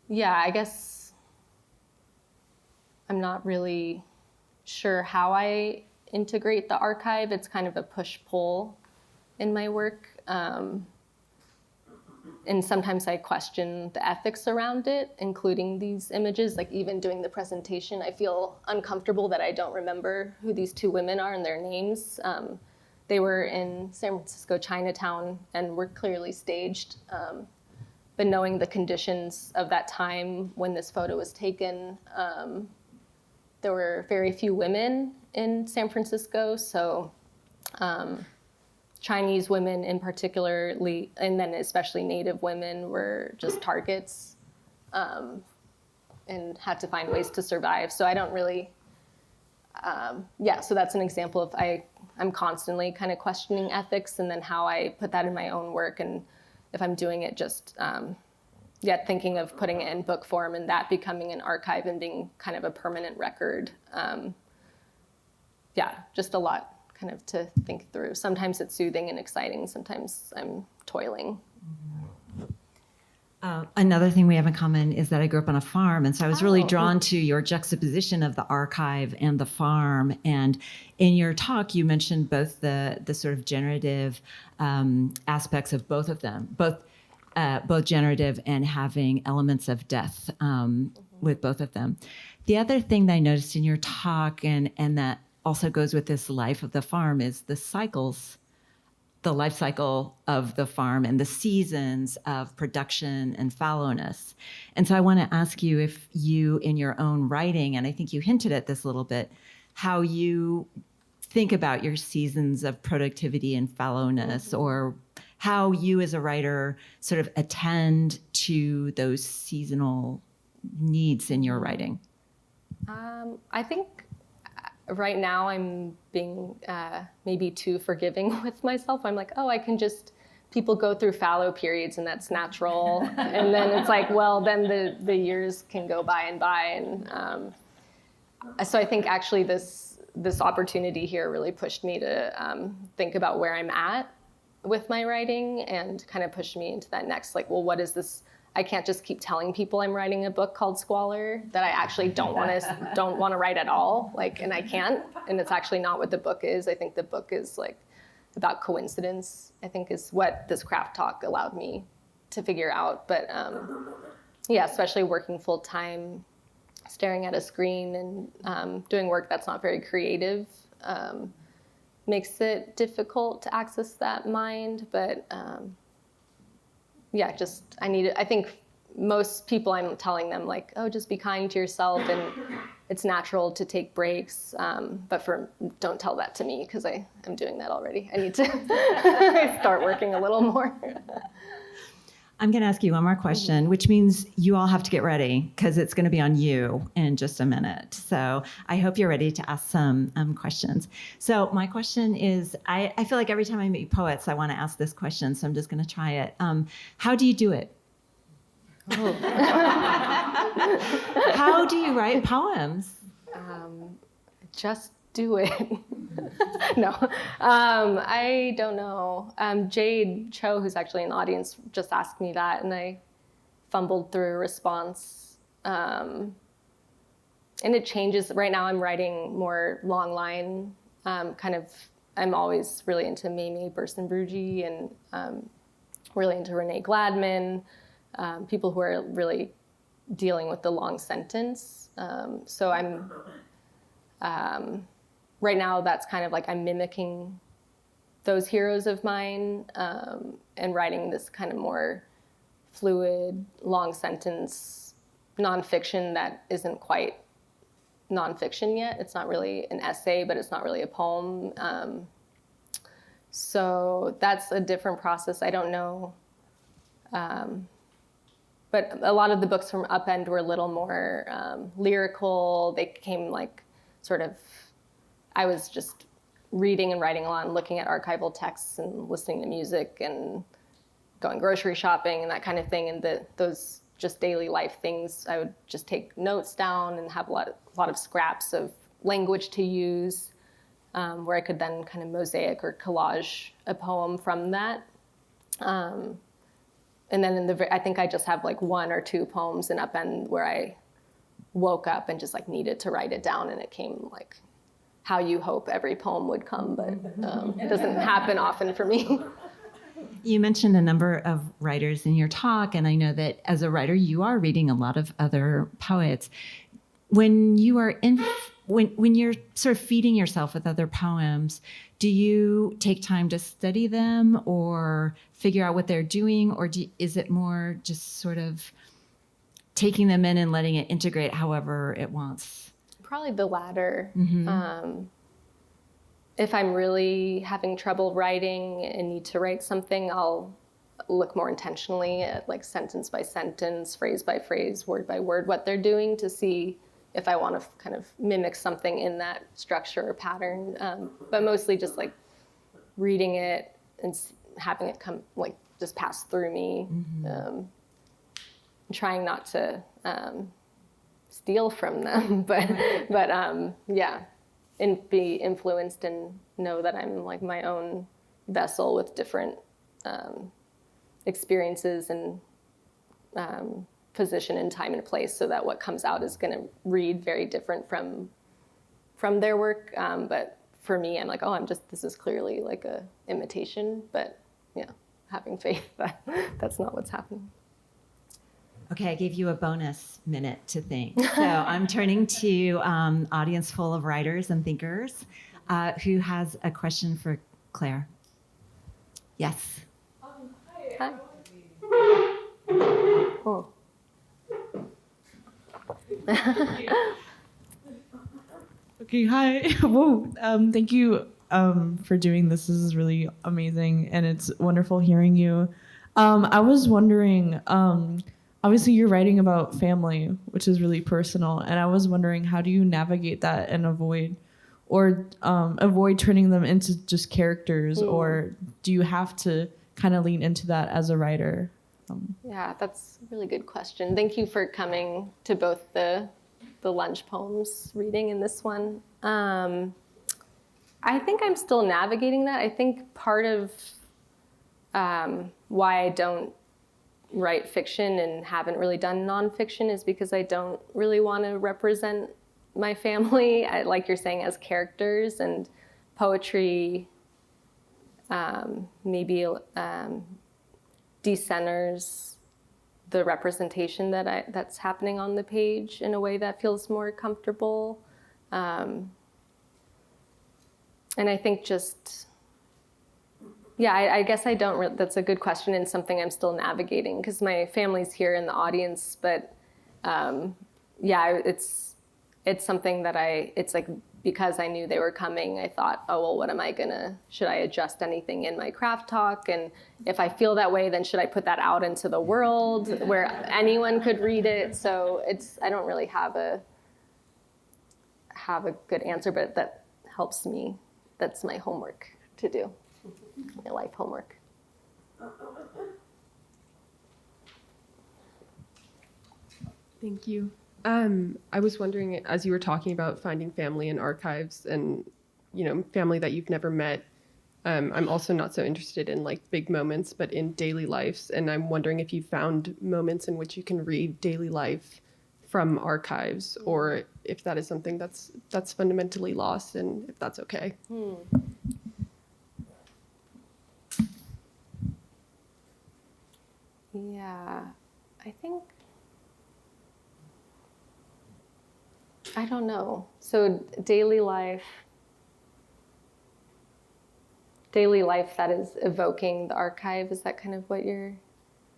I guess I'm not really sure how I integrate the archive. It's kind of a push-pull in my work. And sometimes I question the ethics around it, including these images. Like even doing the presentation, I feel uncomfortable that I don't remember who these two women are and their names. They were in San Francisco Chinatown and were clearly staged. But knowing the conditions of that time when this photo was taken, there were very few women in San Francisco. So Chinese women in particular, and then especially Native women, were just targets and had to find ways to survive. So I don't really, So that's an example of I'm constantly kind of questioning ethics and then how I put that in my own work, and if I'm doing it just thinking of putting it in book form and that becoming an archive and being kind of a permanent record. Just a lot kind of to think through. Sometimes it's soothing and exciting, sometimes I'm toiling. Another thing we have in common is that I grew up on a farm, and so I was really drawn to your juxtaposition of the archive and the farm. And in your talk, you mentioned both the sort of generative aspects of both of them, both generative and having elements of death with both of them. The other thing that I noticed in your talk, and that also goes with this life of the farm, is the cycles. The life cycle of the farm and the seasons of production and fallowness. And so I want to ask you if you, in your own writing, and I think you hinted at this a little bit, how you think about your seasons of productivity and fallowness, or how you as a writer sort of attend to those seasonal needs in your writing. I think right now I'm being maybe too forgiving with myself. I'm like, I can just, people go through fallow periods and that's natural. And then it's like, well, then the years can go by and by. And so I think actually this opportunity here really pushed me to think about where I'm at with my writing and kind of pushed me into that next, like, well, what is this? I can't just keep telling people I'm writing a book called Squalor that I actually don't want to write at all. Like, and I can't. And it's actually not what the book is. I think the book is like about coincidence, I think is what this craft talk allowed me to figure out. But especially working full time, staring at a screen and doing work that's not very creative makes it difficult to access that mind. But I think most people I'm telling them like, just be kind to yourself and it's natural to take breaks. But don't tell that to me because I'm doing that already. I need to start working a little more. I'm going to ask you one more question, which means you all have to get ready because it's going to be on you in just a minute. So I hope you're ready to ask some questions. So my question is, I feel like every time I meet poets, I want to ask this question. So I'm just going to try it. How do you do it? How do you write poems? Just do it. No, I don't know. Jade Cho, who's actually in the audience, just asked me that, and I fumbled through a response. And it changes. Right now I'm writing more long line, I'm always really into Mimi Burstenbrugge and really into Renee Gladman, people who are really dealing with the long sentence. So I'm... right now, that's kind of like I'm mimicking those heroes of mine and writing this kind of more fluid, long sentence nonfiction that isn't quite nonfiction yet. It's not really an essay, but it's not really a poem. So that's a different process. I don't know. But a lot of the books from Upend were a little more lyrical. They came like sort of, I was just reading and writing a lot and looking at archival texts and listening to music and going grocery shopping and that kind of thing. And those just daily life things, I would just take notes down and have a lot of scraps of language to use where I could then kind of mosaic or collage a poem from that. And then I think I just have like one or two poems in Upend where I woke up and just like needed to write it down, and it came like how you hope every poem would come, but it doesn't happen often for me. You mentioned a number of writers in your talk, and I know that as a writer, you are reading a lot of other poets. When you are when you're sort of feeding yourself with other poems, do you take time to study them or figure out what they're doing, or is it more just sort of taking them in and letting it integrate however it wants? Probably the latter. Mm-hmm. If I'm really having trouble writing and need to write something, I'll look more intentionally at like sentence by sentence, phrase by phrase, word by word, what they're doing to see if I want to kind of mimic something in that structure or pattern, but mostly just like reading it and having it come, like, just pass through me, trying not to steal from them, but yeah, and be influenced and know that I'm like my own vessel with different experiences and position in time and place, so that what comes out is going to read very different from their work. But for me, I'm like, oh, this is clearly like a imitation, but yeah, having faith that that's not what's happening. Okay, I gave you a bonus minute to think. So I'm turning to audience full of writers and thinkers. Who has a question for Claire? Yes. Hi. Oh. Okay, hi. Whoa. Thank you for doing this. This is really amazing, and it's wonderful hearing you. I was wondering, obviously you're writing about family, which is really personal, and I was wondering, how do you navigate that and avoid turning them into just characters, or do you have to kind of lean into that as a writer? Yeah, that's a really good question. Thank you for coming to both the lunch poems reading and this one. I think I'm still navigating that. I think part of why I don't write fiction and haven't really done nonfiction is because I don't really want to represent my family, like you're saying, as characters, and poetry maybe decenters the representation that's happening on the page in a way that feels more comfortable. And I think just, yeah, I guess I don't, that's a good question and something I'm still navigating, because my family's here in the audience, but yeah, it's something that it's like, because I knew they were coming, I thought, oh, well, what am I should I adjust anything in my craft talk? And if I feel that way, then should I put that out into the world where anyone could read it? So I don't really have a good answer, but that helps me. That's my homework to do, my life homework. Thank you. I was wondering, as you were talking about finding family in archives and, family that you've never met, I'm also not so interested in like big moments, but in daily lives. And I'm wondering if you found moments in which you can read daily life from archives, or if that is something that's fundamentally lost, and if that's okay. Yeah, I think, I don't know. So daily life that is evoking the archive, is that kind of what you're...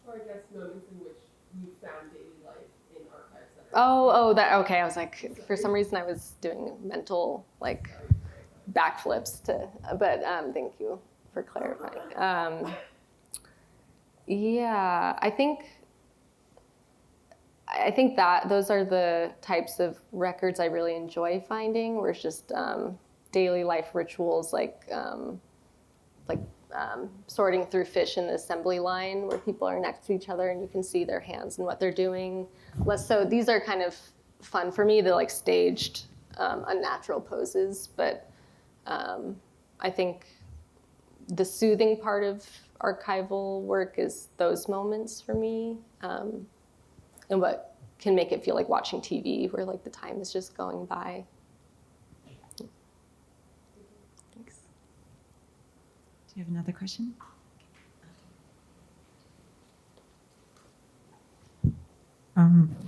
Or I guess moments in which you found daily life in archives. Okay. I was like, for some reason I was doing mental like backflips but thank you for clarifying. Yeah, I think that those are the types of records I really enjoy finding, where it's just daily life rituals, like sorting through fish in the assembly line, where people are next to each other and you can see their hands and what they're doing. So these are kind of fun for me, the like staged, unnatural poses. But I think the soothing part of archival work is those moments for me. And what can make it feel like watching TV, where like the time is just going by. Thanks. Do you have another question?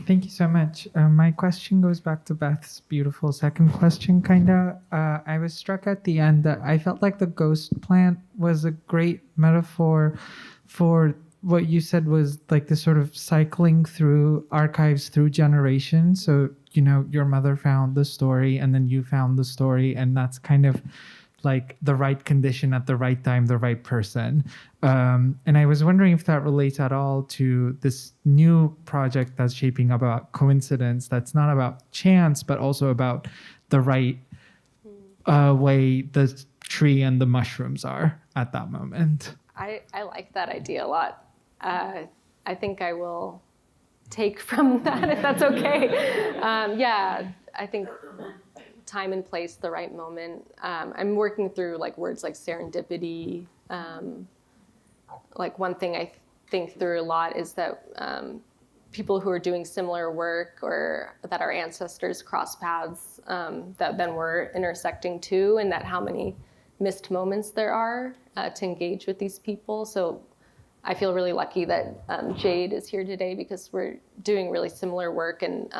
Thank you so much. My question goes back to Beth's beautiful second question, kinda. I was struck at the end that I felt like the ghost plant was a great metaphor for what you said was like this sort of cycling through archives through generations. So, your mother found the story and then you found the story, and that's kind of like the right condition at the right time, the right person. And I was wondering if that relates at all to this new project that's shaping up about coincidence, that's not about chance, but also about the right way the tree and the mushrooms are at that moment. I like that idea a lot. I think I will take from that if that's okay. Yeah, I think time and place, the right moment. I'm working through like words like serendipity. Like one thing I think through a lot is that people who are doing similar work or that our ancestors cross paths, that then we're intersecting too, and that how many missed moments there are to engage with these people. So I feel really lucky that Jade is here today because we're doing really similar work and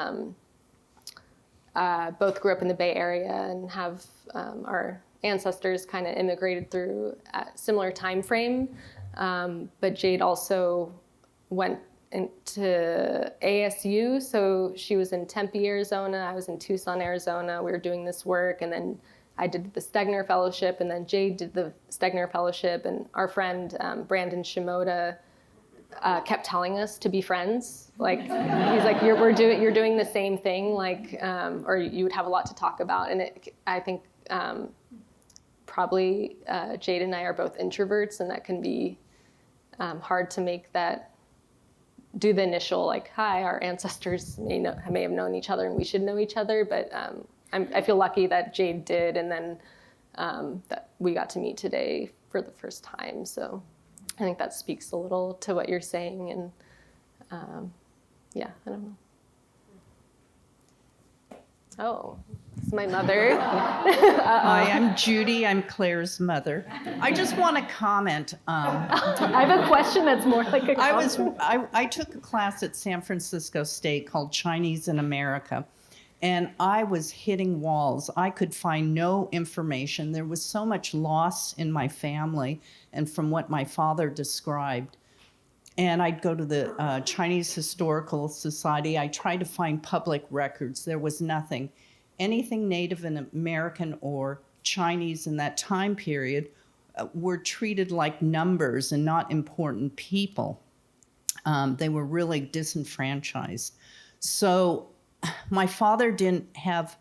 both grew up in the Bay Area and have our ancestors kind of immigrated through a similar time frame. But Jade also went into ASU, so she was in Tempe, Arizona. I was in Tucson, Arizona. We were doing this work, and then I did the Stegner Fellowship, and then Jade did the Stegner Fellowship, and our friend Brandon Shimoda kept telling us to be friends. Like he's like, you're doing the same thing, like, or you would have a lot to talk about. And I think probably Jade and I are both introverts, and that can be hard to make that. Do the initial like, hi, our ancestors may have known each other, and we should know each other, but. I feel lucky that Jade did, and then that we got to meet today for the first time. So I think that speaks a little to what you're saying, and yeah, I don't know. Oh, it's my mother. Hi, I'm Judy. I'm Claire's mother. I just want to comment. I have a question that's more like a comment. I took a class at San Francisco State called Chinese in America. And I was hitting walls. I could find no information. There was so much loss in my family and from what my father described. And I'd go to the Chinese Historical Society. I tried to find public records. There was nothing. Anything Native American or Chinese in that time period were treated like numbers and not important people. They were really disenfranchised. So my father didn't have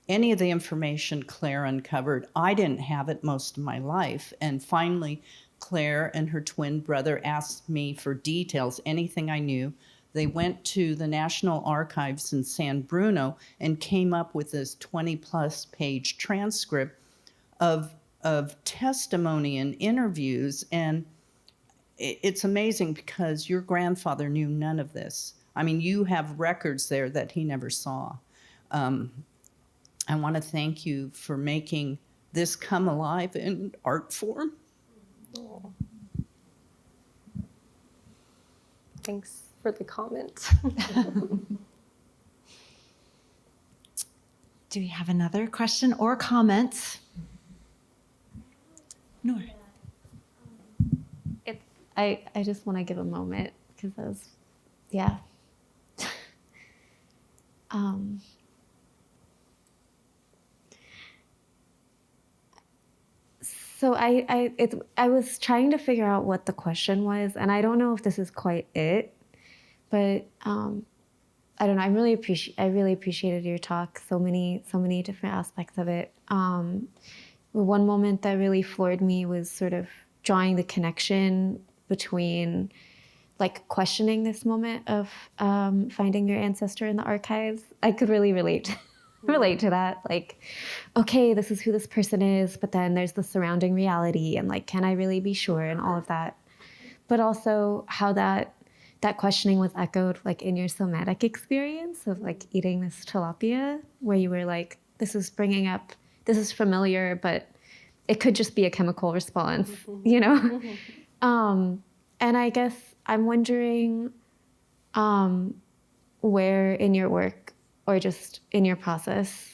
any of the information Claire uncovered. I didn't have it most of my life. And finally, Claire and her twin brother asked me for details, anything I knew. They went to the National Archives in San Bruno and came up with this 20-plus page transcript of testimony and interviews. And it's amazing because your grandfather knew none of this. I mean, you have records there that he never saw. I want to thank you for making this come alive in art form. Oh. Thanks for the comment. Do we have another question or comment? Nora. I just want to give a moment because that was, yeah. So I was trying to figure out what the question was, and I don't know if this is quite it, but I don't know. I really appreciated your talk. So many different aspects of it. One moment that really floored me was sort of drawing the connection between like questioning this moment of finding your ancestor in the archives. I could really relate to that. Like, okay, this is who this person is, but then there's the surrounding reality and like, can I really be sure and all of that. But also how that questioning was echoed like in your somatic experience of like eating this tilapia, where you were like, this is familiar, but it could just be a chemical response, you know? And I guess I'm wondering where in your work or just in your process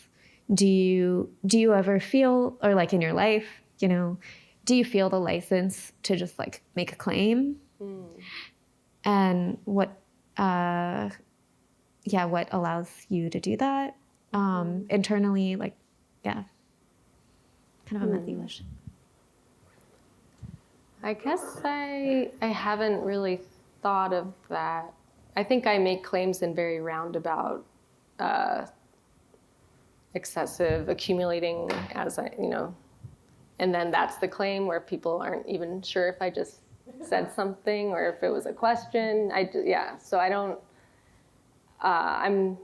do you ever feel, or like in your life, you know, do you feel the license to just like make a claim? And what allows you to do that internally? Like, yeah. kind of a messy question. I guess I haven't really thought of that. I think I make claims in very roundabout, excessive accumulating as and then that's the claim where people aren't even sure if I just said something or if it was a question. So I don't, I'm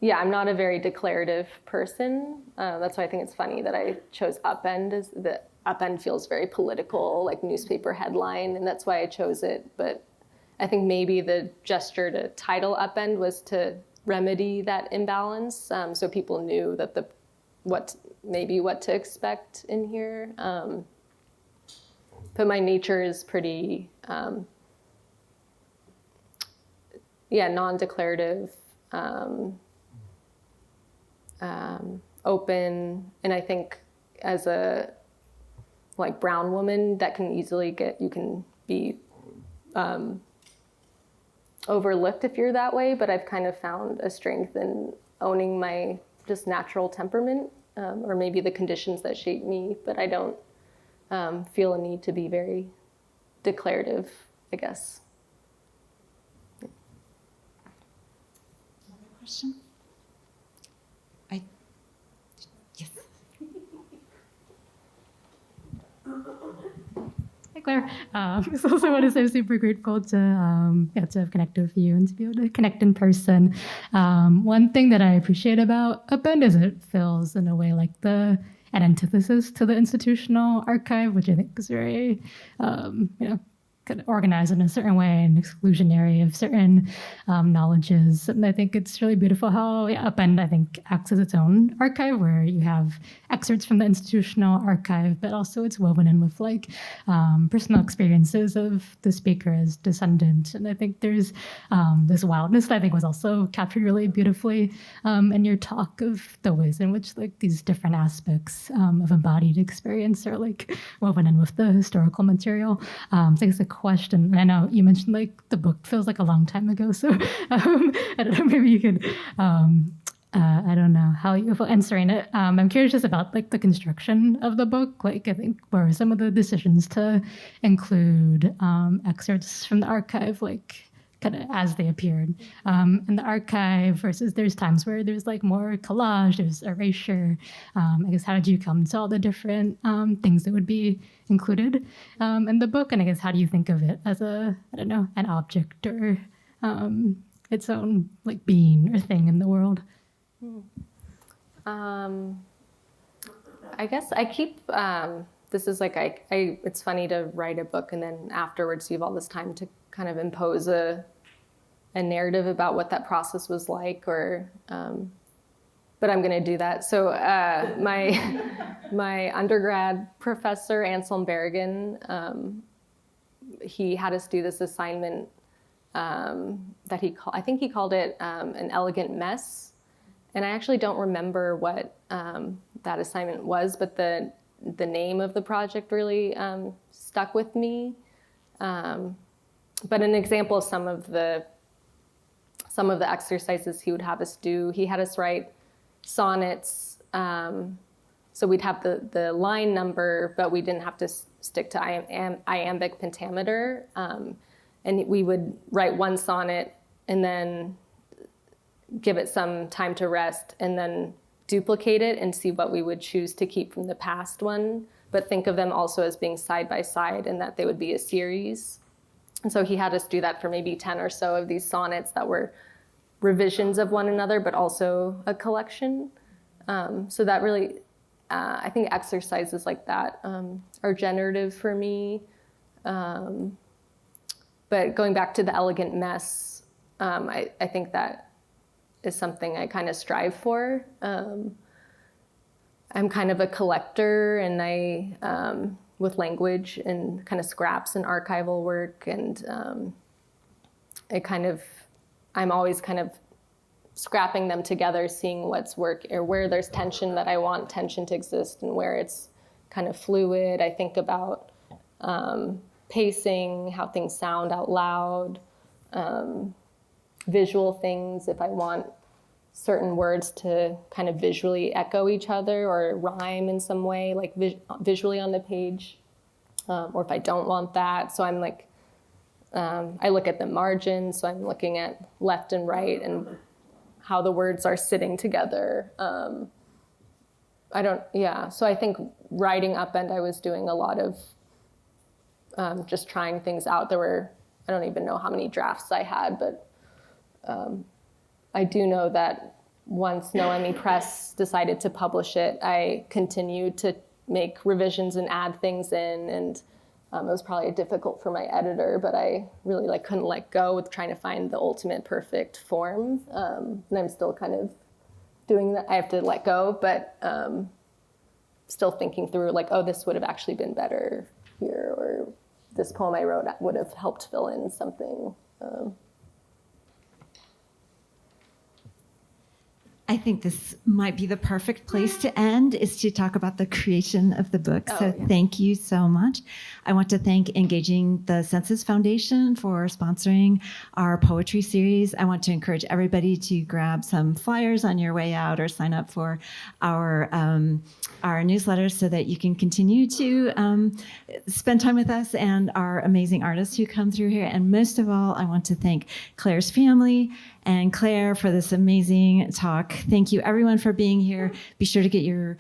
not a very declarative person. That's why I think it's funny that I chose Upend. Upend feels very political, like newspaper headline, and that's why I chose it. But I think maybe the gesture to title Upend was to remedy that imbalance, so people knew that what to expect in here. But my nature is pretty, non-declarative, open, and I think as a brown woman, that can easily you can be overlooked if you're that way, but I've kind of found a strength in owning my just natural temperament, or maybe the conditions that shape me, but I don't feel a need to be very declarative, I guess. Another question? Yes. Hi, Claire. I also want to say I'm super grateful to have connected with you and to be able to connect in person. One thing that I appreciate about Upend is it feels in a way like an antithesis to the institutional archive, which I think is very, kind of organized in a certain way and exclusionary of certain knowledges. And I think it's really beautiful how Upend, I think, acts as its own archive where you have excerpts from the institutional archive, but also it's woven in with personal experiences of the speaker as descendant. And I think there's this wildness that I think was also captured really beautifully in your talk of the ways in which these different aspects of embodied experience are woven in with the historical material. So I guess the question, and I know you mentioned the book feels like a long time ago, so I don't know, maybe you could I don't know how you feel answering it. I'm curious just about the construction of the book. I think what are some of the decisions to include excerpts from the archive, kind of as they appeared in the archive versus there's times where there's more collage, there's erasure. I guess how did you come to all the different things that would be included in the book? And I guess how do you think of it as an object or its own being or thing in the world? I guess I keep, this is it's funny to write a book and then afterwards you have all this time to kind of impose a narrative about what that process was like, but I'm going to do that. So my undergrad professor, Anselm Berrigan, he had us do this assignment that I think he called it an elegant mess. And I actually don't remember what that assignment was, but the name of the project really stuck with me. But an example of some of the exercises he would have us do, he had us write sonnets. So we'd have the line number, but we didn't have to stick to iambic pentameter. And we would write one sonnet and then give it some time to rest and then duplicate it and see what we would choose to keep from the past one, but think of them also as being side by side and that they would be a series. And so he had us do that for maybe 10 or so of these sonnets that were revisions of one another, but also a collection. So that really, I think exercises like that are generative for me. But going back to the elegant mess, I think that is something I kind of strive for. I'm kind of a collector and with language and kind of scraps and archival work, and I'm always kind of scrapping them together, seeing what's work or where there's tension that I want tension to exist and where it's kind of fluid. I think about pacing, how things sound out loud, visual things if I want certain words to kind of visually echo each other or rhyme in some way, like visually on the page, or if I don't want that. So I'm like, I look at the margins, so I'm looking at left and right and how the words are sitting together. So I think writing Upend, I was doing a lot of just trying things out. I don't even know how many drafts I had, but I do know that once Noemi Press decided to publish it, I continued to make revisions and add things in, and it was probably difficult for my editor, but I really couldn't let go with trying to find the ultimate perfect form, and I'm still kind of doing that. I have to let go, but still thinking through this would have actually been better here, or this poem I wrote would have helped fill in something. I think this might be the perfect place to end, is to talk about the creation of the book. Thank you so much. I want to thank Engaging the Senses Foundation for sponsoring our poetry series. I want to encourage everybody to grab some flyers on your way out or sign up for our newsletter so that you can continue to spend time with us and our amazing artists who come through here. And most of all, I want to thank Claire's family and Claire for this amazing talk. Thank you everyone for being here. Be sure to get your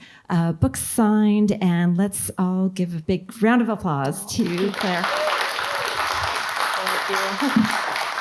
books signed, and let's all give a big round of applause to Claire. Thank you.